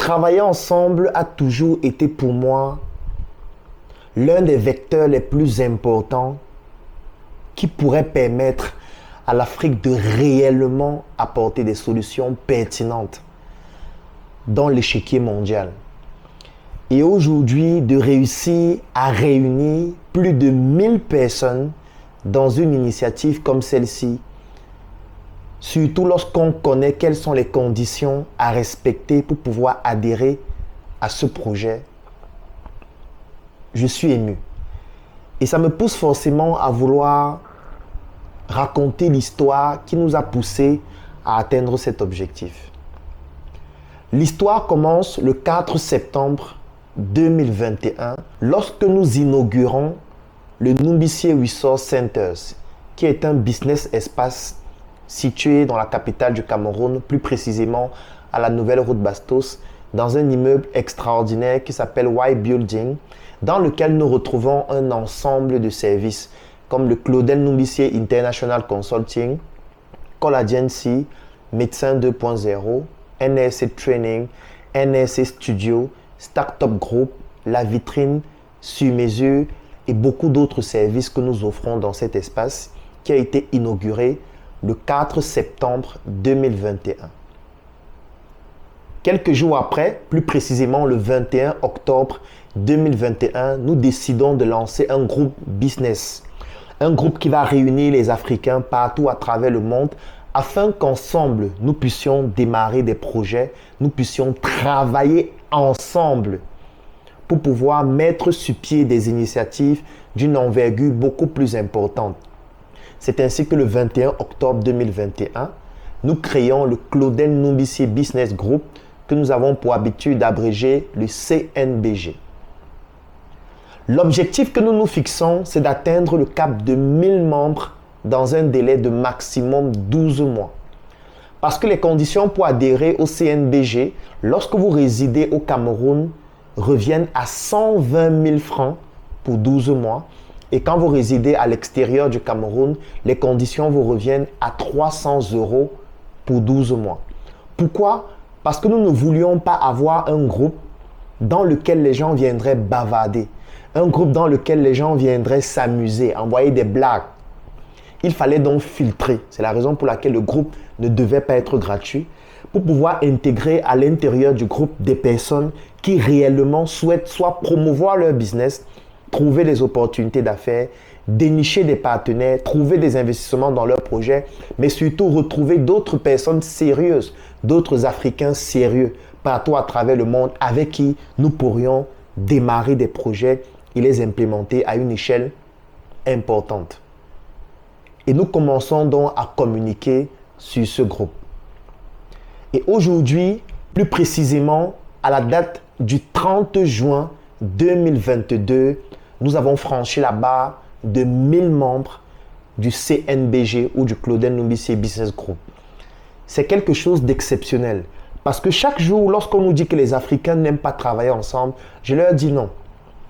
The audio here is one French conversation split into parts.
travailler ensemble a toujours été pour moi l'un des vecteurs les plus importants qui pourrait permettre à l'Afrique de réellement apporter des solutions pertinentes dans l'échiquier mondial. Et aujourd'hui, de réussir à réunir plus de 1000 personnes dans une initiative comme celle-ci, surtout lorsqu'on connaît quelles sont les conditions à respecter pour pouvoir adhérer à ce projet, je suis ému. Et ça me pousse forcément à vouloir raconter l'histoire qui nous a poussés à atteindre cet objectif. L'histoire commence le 4 septembre 2021 lorsque nous inaugurons le Numbissier Resource Centers, qui est un business espace situé dans la capitale du Cameroun, plus précisément à la Nouvelle Route Bastos, dans un immeuble extraordinaire qui s'appelle Y Building, dans lequel nous retrouvons un ensemble de services comme le Claudel Numbissier International Consulting, Call Agency, Médecin 2.0, NRC Training, NRC Studio, Startup Group, La Vitrine, Sur Mesure et beaucoup d'autres services que nous offrons dans cet espace qui a été inauguré le 4 septembre 2021. Quelques jours après, plus précisément le 21 octobre 2021, nous décidons de lancer un groupe business. Un groupe qui va réunir les Africains partout à travers le monde afin qu'ensemble, nous puissions démarrer des projets, nous puissions travailler ensemble pour pouvoir mettre sur pied des initiatives d'une envergure beaucoup plus importante. C'est ainsi que le 21 octobre 2021, nous créons le Claudel Numbissier Business Group que nous avons pour habitude d'abréger le CNBG. L'objectif que nous nous fixons, c'est d'atteindre le cap de 1000 membres dans un délai de maximum 12 mois. Parce que les conditions pour adhérer au CNBG, lorsque vous résidez au Cameroun, reviennent à 120 000 francs pour 12 mois. Et quand vous résidez à l'extérieur du Cameroun, les conditions vous reviennent à 300 € pour 12 mois. Pourquoi? Parce que nous ne voulions pas avoir un groupe dans lequel les gens viendraient bavarder. Un groupe dans lequel les gens viendraient s'amuser, envoyer des blagues. Il fallait donc filtrer. C'est la raison pour laquelle le groupe ne devait pas être gratuit. Pour pouvoir intégrer à l'intérieur du groupe des personnes qui réellement souhaitent soit promouvoir leur business, trouver des opportunités d'affaires, dénicher des partenaires, trouver des investissements dans leurs projets, mais surtout retrouver d'autres personnes sérieuses, d'autres Africains sérieux partout à travers le monde avec qui nous pourrions démarrer des projets et les implémenter à une échelle importante. Et nous commençons donc à communiquer sur ce groupe. Et aujourd'hui, plus précisément, à la date du 30 juin 2022, nous avons franchi la barre de 1000 membres du CNBG ou du Claudel Numbissier Business Group. C'est quelque chose d'exceptionnel. Parce que chaque jour, lorsqu'on nous dit que les Africains n'aiment pas travailler ensemble, je leur dis non.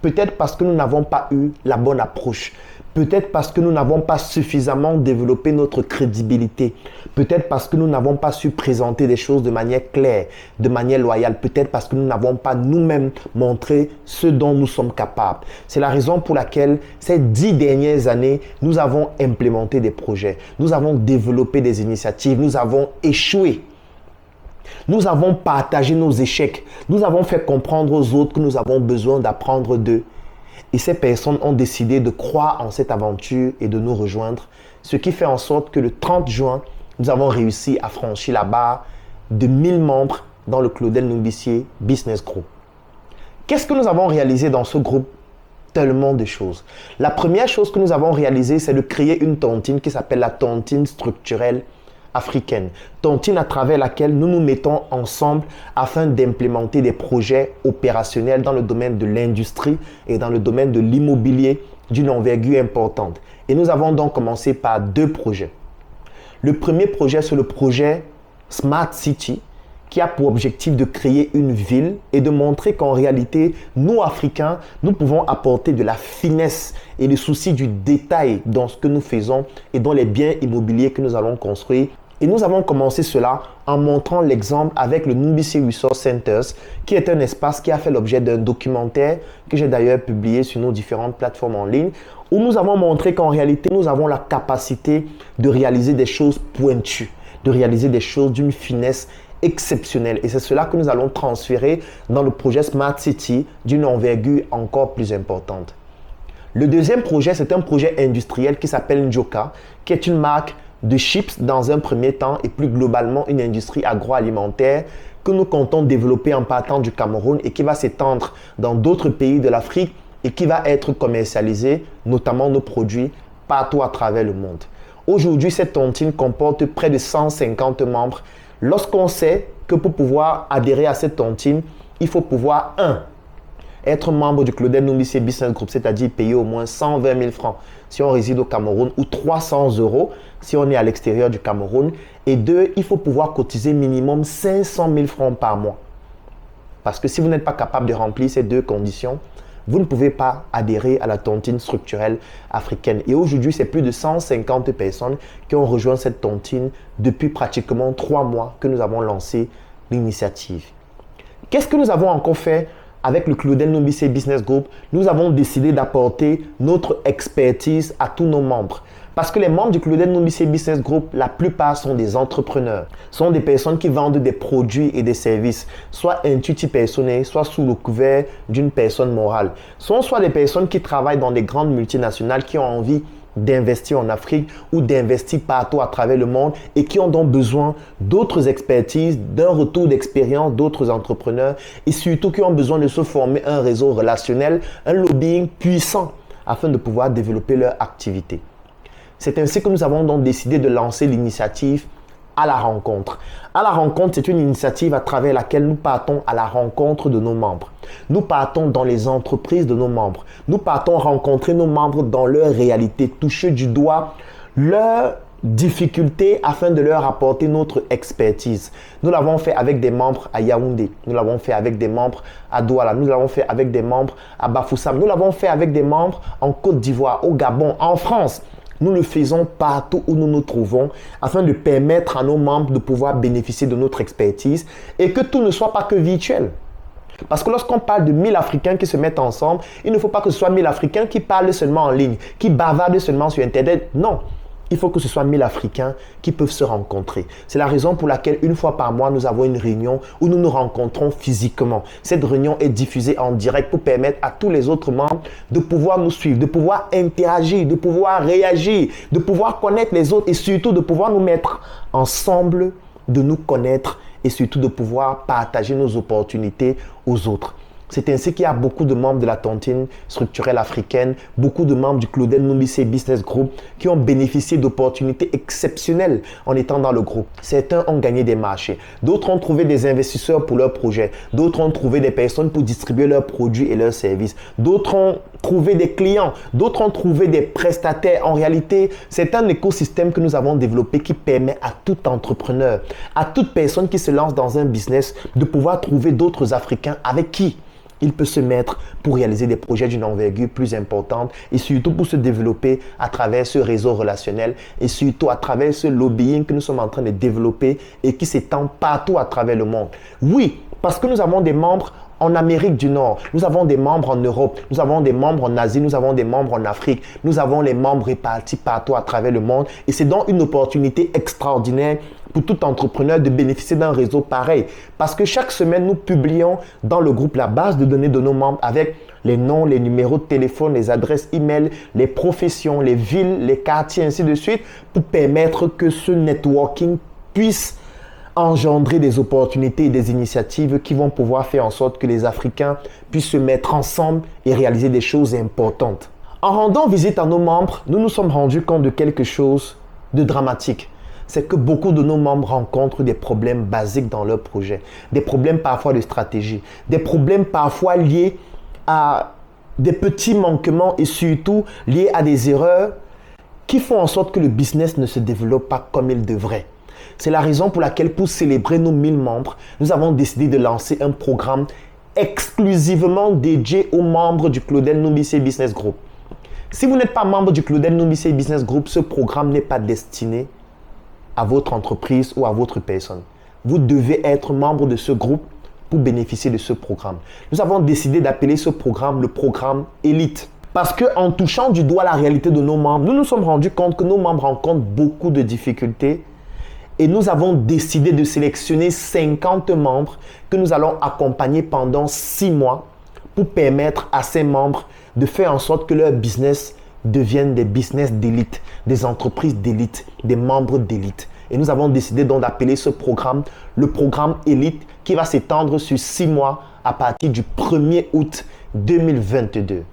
Peut-être parce que nous n'avons pas eu la bonne approche. Peut-être parce que nous n'avons pas suffisamment développé notre crédibilité. Peut-être parce que nous n'avons pas su présenter des choses de manière claire, de manière loyale. Peut-être parce que nous n'avons pas nous-mêmes montré ce dont nous sommes capables. C'est la raison pour laquelle ces 10 dernières années, nous avons implémenté des projets. Nous avons développé des initiatives. Nous avons échoué. Nous avons partagé nos échecs. Nous avons fait comprendre aux autres que nous avons besoin d'apprendre d'eux. Et ces personnes ont décidé de croire en cette aventure et de nous rejoindre. Ce qui fait en sorte que le 30 juin, nous avons réussi à franchir la barre de 1000 membres dans le Claudel Numbissier Business Group. Qu'est-ce que nous avons réalisé dans ce groupe? Tellement de choses. La première chose que nous avons réalisée, c'est de créer une tontine qui s'appelle la tontine structurelle africaine. Tontine à travers laquelle nous nous mettons ensemble afin d'implémenter des projets opérationnels dans le domaine de l'industrie et dans le domaine de l'immobilier d'une envergure importante. Et nous avons donc commencé par 2 projets. Le premier projet, c'est le projet Smart City qui a pour objectif de créer une ville et de montrer qu'en réalité, nous, Africains, nous pouvons apporter de la finesse et le souci du détail dans ce que nous faisons et dans les biens immobiliers que nous allons construire Et nous avons commencé cela en montrant l'exemple avec le NubiC Resource Centers, qui est un espace qui a fait l'objet d'un documentaire que j'ai d'ailleurs publié sur nos différentes plateformes en ligne, où nous avons montré qu'en réalité, nous avons la capacité de réaliser des choses pointues, de réaliser des choses d'une finesse exceptionnelle. Et c'est cela que nous allons transférer dans le projet Smart City d'une envergure encore plus importante. Le deuxième projet, c'est un projet industriel qui s'appelle Njoka, qui est une marque de chips dans un premier temps et plus globalement une industrie agroalimentaire que nous comptons développer en partant du Cameroun et qui va s'étendre dans d'autres pays de l'Afrique et qui va être commercialisé, notamment nos produits, partout à travers le monde. Aujourd'hui, cette tontine comporte près de 150 membres. Lorsqu'on sait que pour pouvoir adhérer à cette tontine, il faut pouvoir 1. Être membre du Claudel NubiC Business Group, c'est-à-dire payer au moins 120 000 francs si on réside au Cameroun ou 300 € si on est à l'extérieur du Cameroun. Et 2, il faut pouvoir cotiser minimum 500 000 francs par mois. Parce que si vous n'êtes pas capable de remplir ces deux conditions, vous ne pouvez pas adhérer à la tontine structurelle africaine. Et aujourd'hui, c'est plus de 150 personnes qui ont rejoint cette tontine depuis pratiquement 3 mois que nous avons lancé l'initiative. Qu'est-ce que nous avons encore fait avec le Claudel NubiC Business Group? Nous avons décidé d'apporter notre expertise à tous nos membres. Parce que les membres du Claudel NubiC Business Group, la plupart sont des entrepreneurs. Sont des personnes qui vendent des produits et des services, soit intuitifs personnels, soit sous le couvert d'une personne morale. Sont soit des personnes qui travaillent dans des grandes multinationales qui ont envie d'investir en Afrique ou d'investir partout à travers le monde et qui ont donc besoin d'autres expertises, d'un retour d'expérience d'autres entrepreneurs et surtout qui ont besoin de se former un réseau relationnel, un lobbying puissant afin de pouvoir développer leur activité. C'est ainsi que nous avons donc décidé de lancer l'initiative à la rencontre. À la rencontre, c'est une initiative à travers laquelle nous partons à la rencontre de nos membres. Nous partons dans les entreprises de nos membres. Nous partons rencontrer nos membres dans leur réalité, toucher du doigt leurs difficultés afin de leur apporter notre expertise. Nous l'avons fait avec des membres à Yaoundé, nous l'avons fait avec des membres à Douala, nous l'avons fait avec des membres à Bafoussam, nous l'avons fait avec des membres en Côte d'Ivoire, au Gabon, en France. Nous le faisons partout où nous nous trouvons afin de permettre à nos membres de pouvoir bénéficier de notre expertise et que tout ne soit pas que virtuel. Parce que lorsqu'on parle de 1000 Africains qui se mettent ensemble, il ne faut pas que ce soit 1000 Africains qui parlent seulement en ligne, qui bavardent seulement sur Internet. Non, il faut que ce soit 1000 Africains qui peuvent se rencontrer. C'est la raison pour laquelle une fois par mois, nous avons une réunion où nous nous rencontrons physiquement. Cette réunion est diffusée en direct pour permettre à tous les autres membres de pouvoir nous suivre, de pouvoir interagir, de pouvoir réagir, de pouvoir connaître les autres et surtout de pouvoir nous mettre ensemble, de nous connaître et surtout de pouvoir partager nos opportunités aux autres. C'est ainsi qu'il y a beaucoup de membres de la tontine structurelle africaine, beaucoup de membres du Claudel NubiC Business Group qui ont bénéficié d'opportunités exceptionnelles en étant dans le groupe. Certains ont gagné des marchés, d'autres ont trouvé des investisseurs pour leurs projets, d'autres ont trouvé des personnes pour distribuer leurs produits et leurs services, d'autres ont trouvé des clients, d'autres ont trouvé des prestataires. En réalité, c'est un écosystème que nous avons développé qui permet à tout entrepreneur, à toute personne qui se lance dans un business de pouvoir trouver d'autres Africains avec qui il peut se mettre pour réaliser des projets d'une envergure plus importante et surtout pour se développer à travers ce réseau relationnel et surtout à travers ce lobbying que nous sommes en train de développer et qui s'étend partout à travers le monde. Oui, parce que nous avons des membres en Amérique du Nord, nous avons des membres en Europe, nous avons des membres en Asie, nous avons des membres en Afrique, nous avons les membres répartis partout à travers le monde et c'est donc une opportunité extraordinaire pour tout entrepreneur de bénéficier d'un réseau pareil. Parce que chaque semaine, nous publions dans le groupe la base de données de nos membres avec les noms, les numéros de téléphone, les adresses e-mail, les professions, les villes, les quartiers, ainsi de suite, pour permettre que ce networking puisse engendrer des opportunités et des initiatives qui vont pouvoir faire en sorte que les Africains puissent se mettre ensemble et réaliser des choses importantes. En rendant visite à nos membres, nous nous sommes rendus compte de quelque chose de dramatique. C'est que beaucoup de nos membres rencontrent des problèmes basiques dans leur projet, des problèmes parfois de stratégie, des problèmes parfois liés à des petits manquements et surtout liés à des erreurs qui font en sorte que le business ne se développe pas comme il devrait. C'est la raison pour laquelle, pour célébrer nos 1000 membres, nous avons décidé de lancer un programme exclusivement dédié aux membres du Claudel NubiC Business Group. Si vous n'êtes pas membre du Claudel NubiC Business Group, ce programme n'est pas destiné à votre entreprise ou à votre personne. Vous devez être membre de ce groupe pour bénéficier de ce programme. Nous avons décidé d'appeler ce programme le programme Élite. Parce qu'en touchant du doigt la réalité de nos membres, nous nous sommes rendus compte que nos membres rencontrent beaucoup de difficultés et nous avons décidé de sélectionner 50 membres que nous allons accompagner pendant 6 mois pour permettre à ces membres de faire en sorte que leur business deviennent des business d'élite, des entreprises d'élite, des membres d'élite. Et nous avons décidé donc d'appeler ce programme le programme Élite qui va s'étendre sur 6 mois à partir du 1er août 2022.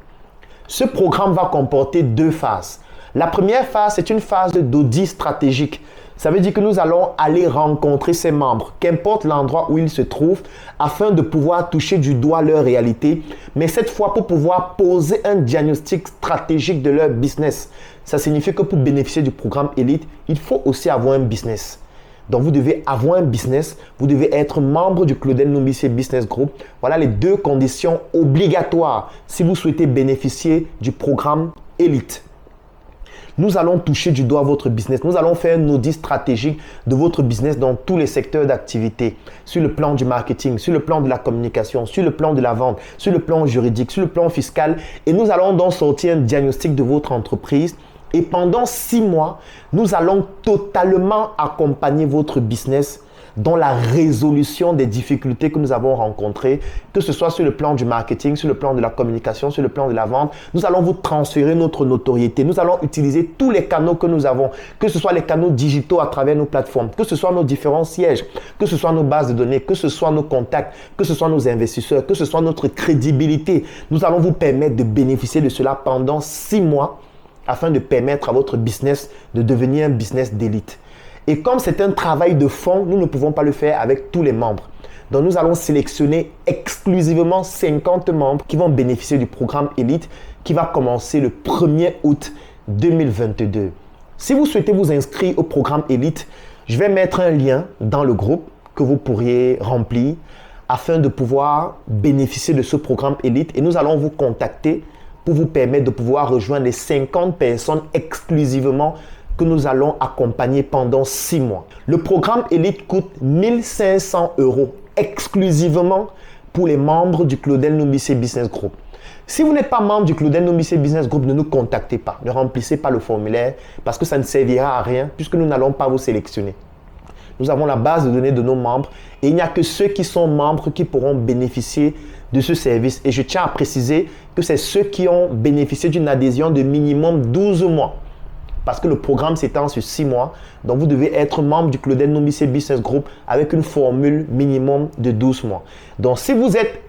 Ce programme va comporter 2 phases. La première phase, c'est une phase d'audit stratégique. Ça veut dire que nous allons aller rencontrer ces membres, qu'importe l'endroit où ils se trouvent, afin de pouvoir toucher du doigt leur réalité, mais cette fois pour pouvoir poser un diagnostic stratégique de leur business. Ça signifie que pour bénéficier du programme Élite, il faut aussi avoir un business. Donc, vous devez avoir un business, vous devez être membre du Claudel Numbissier Business Group. Voilà les 2 conditions obligatoires si vous souhaitez bénéficier du programme Élite. Nous allons toucher du doigt votre business. Nous allons faire un audit stratégique de votre business dans tous les secteurs d'activité. Sur le plan du marketing, sur le plan de la communication, sur le plan de la vente, sur le plan juridique, sur le plan fiscal. Et nous allons donc sortir un diagnostic de votre entreprise. Et pendant 6 mois, nous allons totalement accompagner votre business dans la résolution des difficultés que nous avons rencontrées, que ce soit sur le plan du marketing, sur le plan de la communication, sur le plan de la vente. Nous allons vous transférer notre notoriété. Nous allons utiliser tous les canaux que nous avons, que ce soit les canaux digitaux à travers nos plateformes, que ce soit nos différents sièges, que ce soit nos bases de données, que ce soit nos contacts, que ce soit nos investisseurs, que ce soit notre crédibilité. Nous allons vous permettre de bénéficier de cela pendant 6 mois afin de permettre à votre business de devenir un business d'élite. Et comme c'est un travail de fond, nous ne pouvons pas le faire avec tous les membres. Donc, nous allons sélectionner exclusivement 50 membres qui vont bénéficier du programme Élite qui va commencer le 1er août 2022. Si vous souhaitez vous inscrire au programme Élite, je vais mettre un lien dans le groupe que vous pourriez remplir afin de pouvoir bénéficier de ce programme Élite. Et nous allons vous contacter pour vous permettre de pouvoir rejoindre les 50 personnes exclusivement que nous allons accompagner pendant 6 mois. Le programme Élite coûte 1 500 € exclusivement pour les membres du Claudel Numbissier Business Group. Si vous n'êtes pas membre du Claudel Numbissier Business Group, ne nous contactez pas. Ne remplissez pas le formulaire parce que ça ne servira à rien puisque nous n'allons pas vous sélectionner. Nous avons la base de données de nos membres et il n'y a que ceux qui sont membres qui pourront bénéficier de ce service. Et je tiens à préciser que c'est ceux qui ont bénéficié d'une adhésion de minimum 12 mois. Parce que le programme s'étend sur 6 mois. Donc, vous devez être membre du Claudel Numbissier Business Group avec une formule minimum de 12 mois. Donc, si vous êtes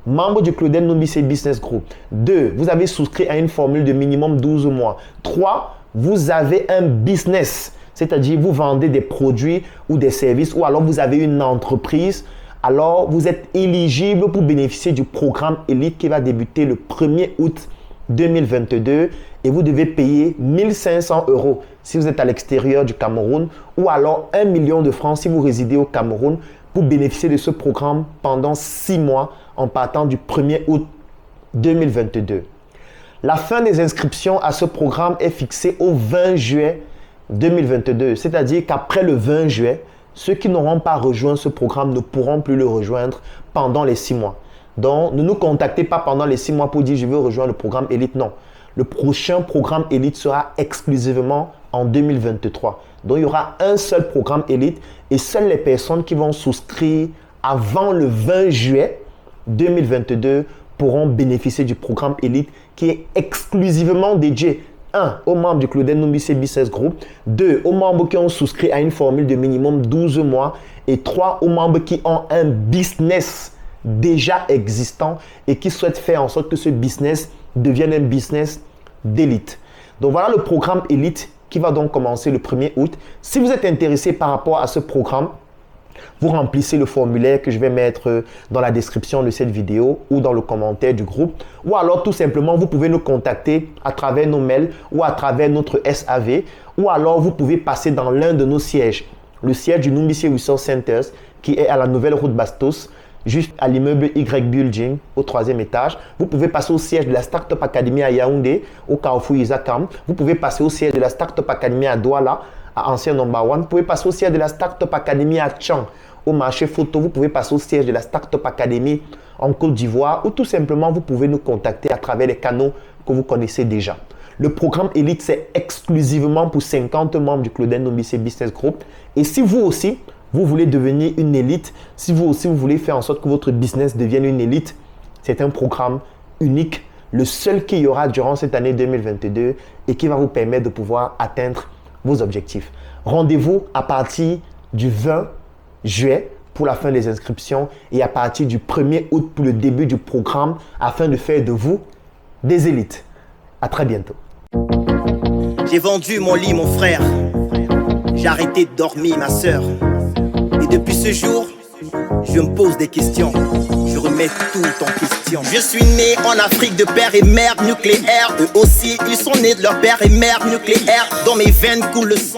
membre du Claudel Numbissier Business Group. 2, vous avez souscrit à une formule de minimum 12 mois. 3, vous avez un business. C'est-à-dire, vous vendez des produits ou des services ou alors vous avez une entreprise. Alors, vous êtes éligible pour bénéficier du programme Élite qui va débuter le 1er août 2022 et vous devez payer 1 500 € si vous êtes à l'extérieur du Cameroun ou alors 1 million de francs si vous résidez au Cameroun pour bénéficier de ce programme pendant 6 mois en partant du 1er août 2022. La fin des inscriptions à ce programme est fixée au 20 juillet 2022, c'est-à-dire qu'après le 20 juillet, ceux qui n'auront pas rejoint ce programme ne pourront plus le rejoindre pendant les 6 mois. Donc, ne nous contactez pas pendant les 6 mois pour dire je veux rejoindre le programme Élite. Non. Le prochain programme Élite sera exclusivement en 2023. Donc, il y aura un seul programme Élite et seules les personnes qui vont souscrire avant le 20 juillet 2022 pourront bénéficier du programme Élite qui est exclusivement dédié 1. Aux membres du Claudel Numbissier Business Group. 2. Aux membres qui ont souscrit à une formule de minimum 12 mois. Et 3. Aux membres qui ont un business déjà existant et qui souhaitent faire en sorte que ce business devienne un business d'élite. Donc voilà le programme Élite qui va donc commencer le 1er août. Si vous êtes intéressé par rapport à ce programme, vous remplissez le formulaire que je vais mettre dans la description de cette vidéo ou dans le commentaire du groupe. Ou alors tout simplement, vous pouvez nous contacter à travers nos mails ou à travers notre SAV. Ou alors vous pouvez passer dans l'un de nos sièges. Le siège du Numbissier Resource Centers qui est à la nouvelle route Bastos, juste à l'immeuble Y Building au 3e étage. Vous pouvez passer au siège de la Startup Academy à Yaoundé, au Carrefour Isakam. Vous pouvez passer au siège de la Startup Academy à Douala, à Ancien Number One. Vous pouvez passer au siège de la Startup Academy à Tchang, au marché photo. Vous pouvez passer au siège de la Startup Academy en Côte d'Ivoire ou tout simplement, vous pouvez nous contacter à travers les canaux que vous connaissez déjà. Le programme Elite, c'est exclusivement pour 50 membres du Claudel Ndombisse Business Group. Et si vous aussi, vous voulez devenir une élite, si vous aussi, vous voulez faire en sorte que votre business devienne une élite, c'est un programme unique, le seul qu'il y aura durant cette année 2022 et qui va vous permettre de pouvoir atteindre vos objectifs. Rendez-vous à partir du 20 juillet pour la fin des inscriptions et à partir du 1er août pour le début du programme afin de faire de vous des élites. À très bientôt. J'ai vendu mon lit, mon frère. J'ai arrêté de dormir, ma soeur. Et depuis ce jour, je me pose des questions. Je remets tout en question. Je suis né en Afrique de père et mère nucléaire. Eux aussi, ils sont nés de leur père et mère nucléaire. Dans mes veines coule le sang.